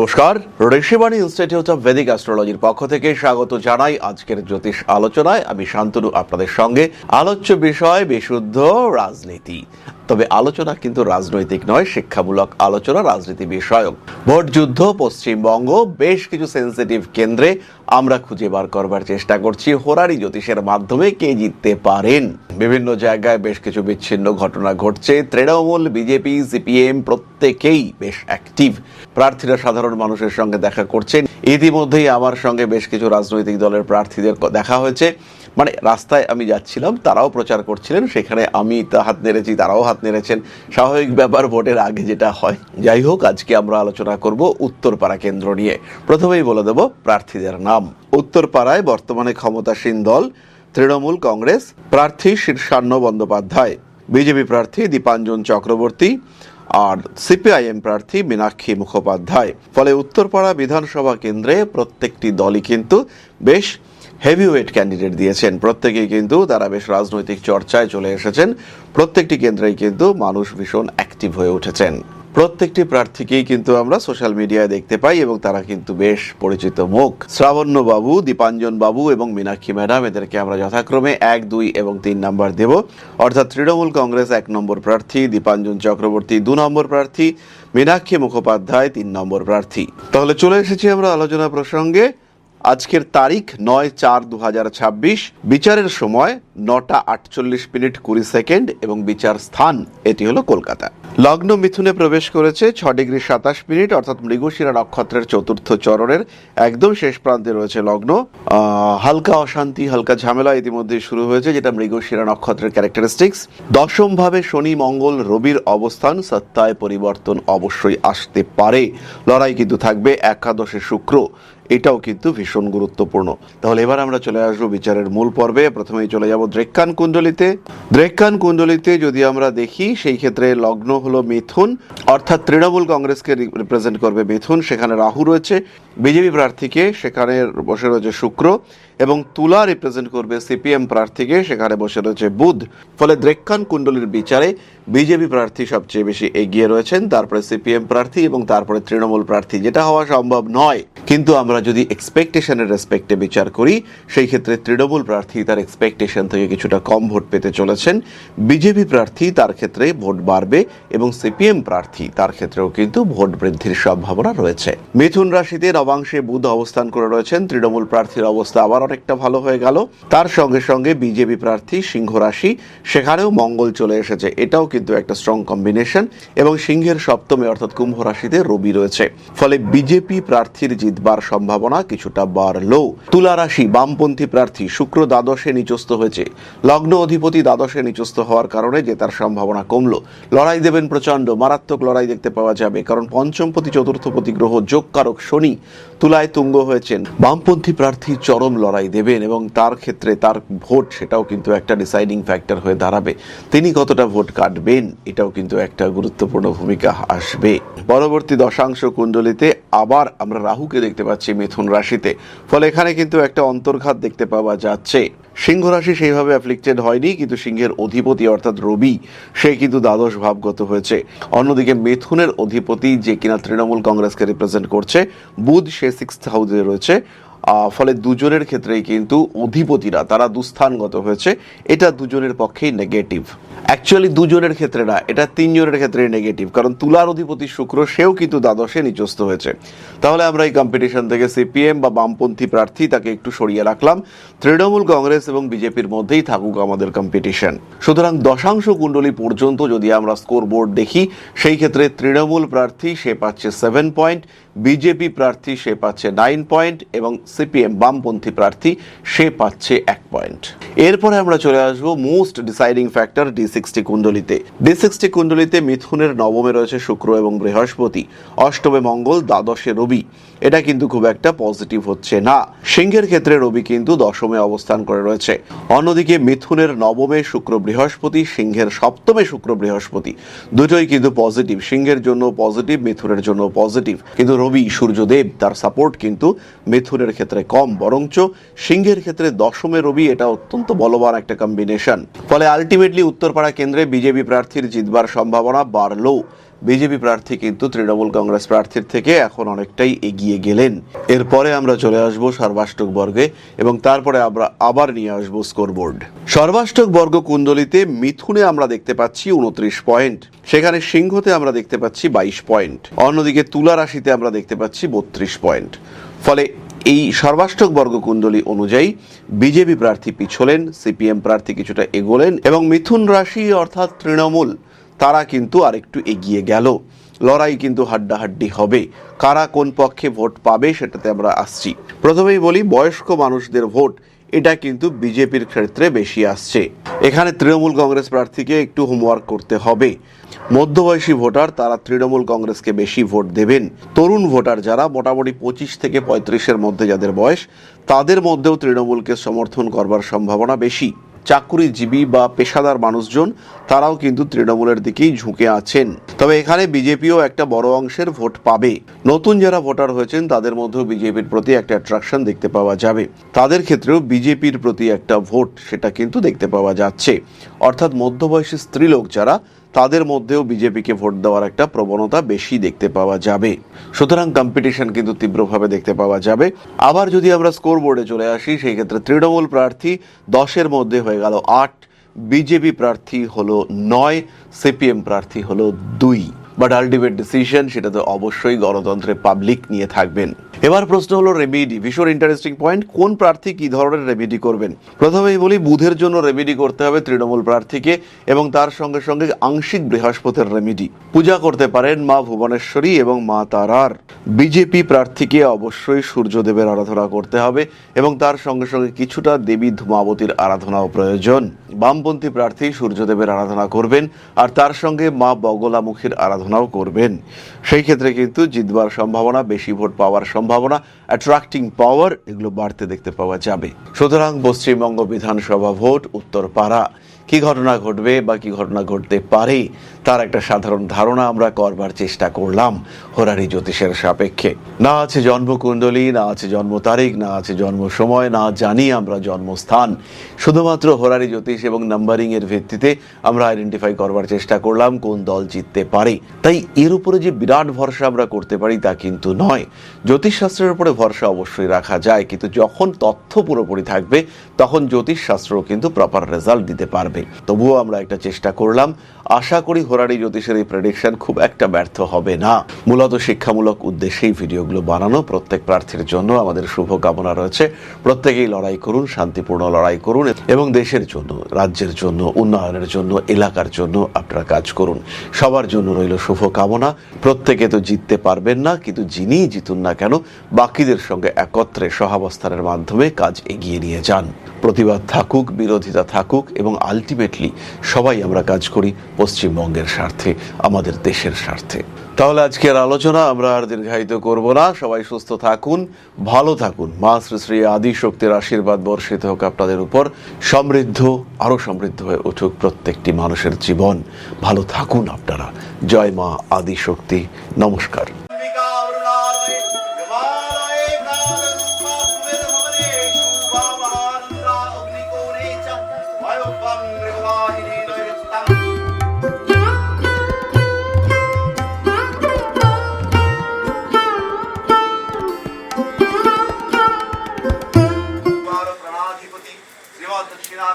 নমস্কার, Rishibani institute of Vedic অ্যাস্ট্রোলজির পক্ষ থেকে স্বাগত জানাই আজকের জ্যোতিষ আলোচনায়। আমি শান্তনু আপনাদের সঙ্গে। আলোচ্য বিষয় বিশুদ্ধ রাজনীতি, তবে আলোচনা কিন্তু রাজনৈতিক নয়, শিক্ষামূলক আলোচনা, রাজনীতি বিষয়ক। ভোট যুদ্ধ, পশ্চিমবঙ্গ, বেশ কিছু সেন্সিটিভ কেন্দ্রে আমরা খুঁজে বার করবার চেষ্টা করছি হোরারি জ্যোতিষের মাধ্যমে কে জিততে পারেন। বিভিন্ন জায়গায় বেশ কিছু বিচ্ছিন্ন ঘটনা ঘটছে। তৃণমূল, বিজেপি, সিপিএম প্রত্যেকেই বেশ অ্যাক্টিভ। প্রার্থীরা সাধারণ মানুষের সঙ্গে দেখা করছেন। ইতিমধ্যেই আমার সঙ্গে বেশ কিছু রাজনৈতিক দলের প্রার্থীদের দেখা হয়েছে। মানে রাস্তায় আমি যাচ্ছিলাম, তারাও প্রচার করছিলেন, সেখানে আমি হাত নেড়েছি, তারাও হাত নেড়েছেন। স্বাভাবিক ব্যাপার, ভোটের আগে যেটা হয়। যাই হোক, আজকে আমরা আলোচনা করব উত্তরপাড়া কেন্দ্র নিয়ে। প্রথমেই বলে দেব প্রার্থীদের নাম। উত্তরপাড়ায় বর্তমানে ক্ষমতাসীন দল তৃণমূল কংগ্রেস, প্রার্থী শীর্ষান্ন বন্দ্যোপাধ্যায়, বিজেপি প্রার্থী দীপাঞ্জন চক্রবর্তী, আর সিপিআইএম প্রার্থী মীনাক্ষী মুখোপাধ্যায়। ফলে উত্তরপাড়া বিধানসভা কেন্দ্রে প্রত্যেকটি দলই কিন্তু বেশ হেভিওয়েট ক্যান্ডিডেট দিয়েছেন। প্রত্যেকেই কিন্তু তারা বেশ রাজনৈতিক চর্চায় চলে এসেছেন। প্রত্যেকটি কেন্দ্রেই কিন্তু মানুষ ভীষণ অ্যাক্টিভ হয়ে উঠেছেন। প্রত্যেকটি প্রার্থীকেই কিন্তু আমরা সোশ্যাল মিডিয়ায় দেখতে পাই এবং তারা কিন্তু বেশ পরিচিত মুখ। শ্রাবণ্য বাবু, দীপাঞ্জন বাবু এবং মীনাক্ষী ম্যাডাম, এদেরকে আমরা যথাক্রমে 1, 2 এবং 3 নাম্বার দেব। অর্থাৎ তৃণমূল কংগ্রেস 1 নম্বর প্রার্থী, দীপাঞ্জন চক্রবর্তী 2 নম্বর প্রার্থী, মীনাক্ষী মুখোপাধ্যায় 3 নম্বর প্রার্থী। তাহলে চলে এসেছি আমরা আলোচনা প্রসঙ্গে। আজকের তারিখ 9/4/2026। বিচারের সময় 9টা 48 মিনিট 20 সেকেন্ড এবং বিচার স্থান এটি হলো কলকাতা। লগ্ন মিথুনে প্রবেশ করেছে 6 ডিগ্রি 27 মিনিট, অর্থাৎ মৃগশিরা নক্ষত্রের চতুর্থ চরণের একদম শেষ প্রান্তে রয়েছে লগ্ন। হালকা অশান্তি, হালকা ঝামেলা ইতিমধ্যে শুরু হয়েছে, যেটা মৃগশিরা নক্ষত্রের ক্যারেক্টারিস্টিক্স। দশম ভাবে শনি, মঙ্গল, রবির অবস্থান, সত্তায় পরিবর্তন অবশ্যই আসতে পারে। লড়াই কিন্তু থাকবে। একাদশে শুক্র, এটাও কিন্তু ভীষণ গুরুত্বপূর্ণ। তাহলে এবার আমরা চলে আসবো বিচারের মূল পর্বে। প্রথমেই চলে যাব দ্রেক্কান কুণ্ডলিতে। দ্রেক্কান কুণ্ডলিতে যদি আমরা দেখি, সেই ক্ষেত্রে লগ্ন হলো মিথুন, অর্থাৎ তৃণমূল কংগ্রেসকে রিপ্রেজেন্ট করবে মিথুন। সেখানে রাহু রয়েছে। বিজেপি প্রার্থীকে সেখানে বসে রয়েছে শুক্র, এবং তুলা রিপ্রেজেন্ট করবে সিপিএম প্রার্থীকে, সেখানে বসে রয়েছে বুধ। ফলে দ্রেক্কান কুণ্ডলীর বিচারে বিজেপি প্রার্থী সবচেয়ে বেশি এগিয়ে রয়েছেন, তারপরে সিপিএম প্রার্থী এবং তারপরে তৃণমূল প্রার্থী, যেটা হওয়া সম্ভব নয়। কিন্তু আমরা যদি এক্সপেকটেশনের রেসপেক্টে বিচার করি, সেই ক্ষেত্রে তৃণমূল প্রার্থী তার এক্সপেকটেশন থেকে কিছুটা কম ভোট পেতে চলেছেন। বিজেপি প্রার্থী তার ক্ষেত্রে ভোট বাড়বে এবং সিপিএম প্রার্থী তার ক্ষেত্রেও কিন্তু ভোট বৃদ্ধির সম্ভাবনা রয়েছে। মিথুন রাশিতে নবাংশে বুধ অবস্থান করে রয়েছেন। তৃণমূল প্রার্থীর অবস্থা আবার অনেকটা ভালো হয়ে গেল। তার সঙ্গে সঙ্গে বিজেপি প্রার্থী সিংহ রাশি, সেখানেও মঙ্গল চলে এসেছে, এটাও কিন্তু একটা স্ট্রং কম্বিনেশন। এবং সিংহের সপ্তমে অর্থাৎ কুম্ভ রাশিতে রবি রয়েছে। ফলে বিজেপি প্রার্থীর জিতবার সম্ভাবনা কিছুটা বাড়লো। তুলা রাশি, বামপন্থী প্রার্থী শুক্র দ্বাদশে নিচস্থ হয়েছে। লগ্ন অধিপতি দ্বাদশে নিচস্থ হওয়ার কারণে জেতার সম্ভাবনা কমলো। লড়াই দেবেন প্রচন্ড, মারাত্মক লড়াই দেখতে পাওয়া যাবে, কারণ পঞ্চমপতি চতুর্থপতি গ্রহ যোগকারক শনি তুলায় তুঙ্গ হয়েছেন। বামপন্থী প্রার্থী চরম লড়াই দেবেন এবং তার ক্ষেত্রে তার ভোট, সেটাও কিন্তু একটা ডিসাইডিং ফ্যাক্টর হয়ে দাঁড়াবে। তিনি কতটা ভোট কাটবেন, এটাও কিন্তু একটা গুরুত্বপূর্ণ ভূমিকা আসবে। পরবর্তী দশাংশ কুণ্ডলিতে আবার আমরা রাহুকে দেখতে পাচ্ছি মিথুন রাশিতে। ফলে এখানে কিন্তু একটা অন্তর্ঘাত দেখতে পাওয়া যাচ্ছে। সিংহ রাশি সেইভাবে অ্যাফ্লিক্টেড হয়নি, কিন্তু সিংহের অধিপতি অর্থাৎ রবি, সে কিন্তু দ্বাদশ ভাবগত হয়েছে। অন্যদিকে মিথুনের অধিপতি, যে কিনা তৃণমূল কংগ্রেসকে রিপ্রেজেন্ট করছে, বুধ, সে 6th হাউসে রয়েছে। ফলে দুজনের ক্ষেত্রেই কিন্তু অধিপতিরা তারা দুস্থানগত হয়েছে। এটা দুজনের পক্ষেই নেগেটিভ। অ্যাকচুয়ালি দুজনের ক্ষেত্রে না, এটা 3 জনের ক্ষেত্রে নেগেটিভ, কারণ তুলার অধিপতি শুক্র, সেও কিন্তু দ্বাদশে নিচস্থ হয়েছে। তাহলে আমরা এই কম্পিটিশন থেকে সিপিএম বা বামপন্থী প্রার্থী তাকে একটু সরিয়ে রাখলাম। তৃণমূল কংগ্রেস এবং বিজেপির মধ্যেই থাকুক আমাদের কম্পিটিশন। সুতরাং দশাংশ কুণ্ডলী পর্যন্ত যদি আমরা স্কোর বোর্ড দেখি, সেই ক্ষেত্রে তৃণমূল প্রার্থী সে পাচ্ছে 7 পয়েন্ট, বিজেপি প্রার্থী সে পাচ্ছে 9 পয়েন্ট এবং সিপিএম বামপন্থী প্রার্থী সে পাচ্ছে 1 পয়েন্ট। এরপরে আমরা চলে আসবো most deciding factor D60 কুণ্ডলিতে। D60 কুণ্ডলিতে মিথুনের নবমে রয়েছে শুক্র এবং বৃহস্পতি, অষ্টমে মঙ্গল, দ্বাদশে রবি। এটা কিন্তু খুব একটা পজিটিভ হচ্ছে না। সিংহের ক্ষেত্রে রবি কিন্তু দশমে অবস্থান করে রয়েছে। অন্যদিকে মিথুনের নবমে শুক্র বৃহস্পতি, সিংহের সপ্তমে শুক্র বৃহস্পতি, দুটোই কিন্তু পজিটিভ। সিংহের জন্য পজিটিভ, মিথুনের জন্য পজিটিভ। কিন্তু রবি সূর্যদেব, তার সাপোর্ট কিন্তু মিথুনের ক্ষেত্রে কম, বরঞ্চ সিংহের ক্ষেত্রে দশমে রবি, এটা অত্যন্ত বলবান একটা কম্বিনেশন। ফলে আলটিমেটলি উত্তরপাড়া কেন্দ্রে বিজেপি প্রার্থীর জিতবার সম্ভাবনা বাড়লো। বিজেপি প্রার্থী কিন্তু তৃণমূল কংগ্রেস প্রার্থীর থেকে এখন অনেকটাই এগিয়ে গেলেন। এরপরে আমরা চলে আসবো সর্বাষ্টক বর্গে এবং তারপরে আমরা আবার নিয়ে আসবো স্কোরবোর্ড। সর্বাষ্টক বর্গ কুণ্ডলিতে মিথুনে আমরা দেখতে পাচ্ছি 29 পয়েন্ট, সেখানে সিংহতে আমরা দেখতে পাচ্ছি 22 পয়েন্ট, অন্যদিকে তুলা রাশিতে আমরা দেখতে পাচ্ছি 32 পয়েন্ট। ফলে এই সর্বাষ্টক বর্গ কুণ্ডলী অনুযায়ী বিজেপি প্রার্থী পিছলেন, সিপিএম প্রার্থী কিছুটা এগোলেন এবং মিথুন রাশি অর্থাৎ তৃণমূল তারা কিন্তু আরেকটু এগিয়ে গেল। লড়াই কিন্তু হাড্ডাহাড্ডি হবে, কারা কোন পক্ষে ভোট পাবে সেটাতে আমরা আসছি। প্রথমেই বলি, বয়স্ক মানুষদের ভোট এটা কিন্তু বিজেপির ক্ষেত্রে বেশি আসছে। এখানে তৃণমূল কংগ্রেস প্রার্থীকে একটু হোমওয়ার্ক করতে হবে। মধ্যবয়সী ভোটার তারা তৃণমূল কংগ্রেসকে বেশি ভোট দেবেন। তরুণ ভোটার যারা মোটামুটি 25 থেকে 35-এর মধ্যে যাদের বয়স, তাদের মধ্যেও তৃণমূলকে সমর্থন করবার সম্ভাবনা বেশি। চাকুরিজীবী বা পেশাদার মানুষজন তারাও কিন্তু তৃণমূলের দিকেই ঝুঁকে আছেন। তবে এখানে বিজেপিও একটা বড় অংশের ভোট পাবে। নতুন যারা ভোটার হয়েছেন তাদের মধ্যেও বিজেপির প্রতি একটা অ্যাট্রাকশন দেখতে পাওয়া যাবে, তাদের ক্ষেত্রেও বিজেপির প্রতি একটা ভোট সেটা কিন্তু দেখতে পাওয়া যাচ্ছে। অর্থাৎ মধ্যবয়সী স্ত্রীলোক যারা, তাদের মধ্যেও বিজেপিকে ভোট দেওয়ার একটা প্রবণতা বেশি দেখতে পাওয়া যাবে। সুতরাং কম্পিটিশন কিন্তু তীব্রভাবে দেখতে পাওয়া যাবে। আবার যদি আমরা স্কোর বোর্ডে চলে আসি, সেই ক্ষেত্রে তৃণমূল প্রার্থী 10-এর মধ্যে হয়ে গেল 8, বিজেপি প্রার্থী হলো 9, সিপিএম প্রার্থী হলো 2। বাট আলটিমেট ডিসিশন সেটা তো অবশ্যই গণতন্ত্রে পাবলিক নিয়ে থাকবেন। এবার প্রশ্ন হলো রেমেডি, ভীষণ ইন্টারেস্টিং পয়েন্ট। কোন প্রার্থী কি ধরনের রেমেডি করবেন? প্রথমেই বলি, বুধের জন্য রেমেডি করতে হবে তৃণমূল প্রার্থীকে এবং তার সঙ্গে সঙ্গে আংশিক বৃহস্পতির রেমেডি। পূজা করতে পারেন মা ভুবনেশ্বরী এবং মা তারার। বিজেপি প্রার্থীকে অবশ্যই সূর্যদেবের আরাধনা করতে হবে এবং তার সঙ্গে সঙ্গে কিছুটা দেবী ধূমাবতীর আরাধনাও প্রয়োজন। বামপন্থী প্রার্থী সূর্যদেবের আরাধনা করবেন আর তার সঙ্গে মা বগলামুখীর আরাধনাও করবেন। সেই ক্ষেত্রে কিন্তু জিতবার সম্ভাবনা, বেশি ভোট পাওয়ার সম্ভাবনা, অ্যাট্রাক্টিং পাওয়ার এগুলো বাড়তে দেখতে পাওয়া যাবে। সুতরাং পশ্চিমবঙ্গ বিধানসভা ভোট উত্তরপাড়া, কি ঘটনা ঘটবে বা কি ঘটনা ঘটতে পারে তার একটা সাধারণ ধারণা আমরা করবার চেষ্টা করলাম হোরারি জ্যোতিষের সাপেক্ষে। না আছে জন্মকুণ্ডলী, না আছে জন্ম তারিখ, না আছে জন্ম সময়, না জানি আমরা জন্মস্থান। শুধুমাত্র হোরারি জ্যোতিষ এবং নাম্বারিং এর ভিত্তিতে আমরা আইডেন্টিফাই করবার চেষ্টা করলাম কোন দল জিততে পারে। তাই এর উপরে যে বিরাট ভরসা আমরা করতে পারি তা কিন্তু নয়। জ্যোতিষশাস্ত্রের উপরে ভরসা অবশ্যই রাখা যায়, কিন্তু যখন তথ্য পুরোপুরি থাকবে তখন জ্যোতিষশাস্ত্রও কিন্তু প্রপার রেজাল্ট দিতে পারবে। তবুও আমরা একটা চেষ্টা করলাম, আশা করি হোরারি জ্যোতিষের এই প্রেডিকশন খুব একটা ব্যর্থ হবে না। মূলত শিক্ষামূলক উদ্দেশ্যেই ভিডিওগুলো বানানো। প্রত্যেক প্রার্থীর জন্য আমাদের শুভ কামনা রয়েছে। প্রত্যেকেই লড়াই করুন, শান্তিপূর্ণ লড়াই করুন এবং দেশের জন্য, রাজ্যের জন্য, উন্নয়নের জন্য, এলাকার জন্য আপনারা কাজ করুন। সবার জন্য রইল শুভ কামনা। প্রত্যেকে তো জিততে পারবেন না, কিন্তু যিনিই জিতুন না কেন বাকিদের সঙ্গে একত্রে সহাবস্থানের মাধ্যমে কাজ এগিয়ে নিয়ে যান। প্রতিবাদ থাকুক, বিরোধিতা থাকুক এবং আলটিমেটলি সবাই আমরা কাজ করি পশ্চিমবঙ্গের স্বার্থে, আমাদের দেশের স্বার্থে। তাহলে আজকের আলোচনা আমরা আর দীর্ঘায়িত করব না। সবাই সুস্থ থাকুন, ভালো থাকুন। মা শ্রী শ্রী আদি শক্তির আশীর্বাদ বর্ষিত হোক আপনাদের উপর। সমৃদ্ধ, আরো সমৃদ্ধ হয়ে উঠুক প্রত্যেকটি মানুষের জীবন। ভালো থাকুন আপনারা। জয় মা আদি শক্তি। নমস্কার।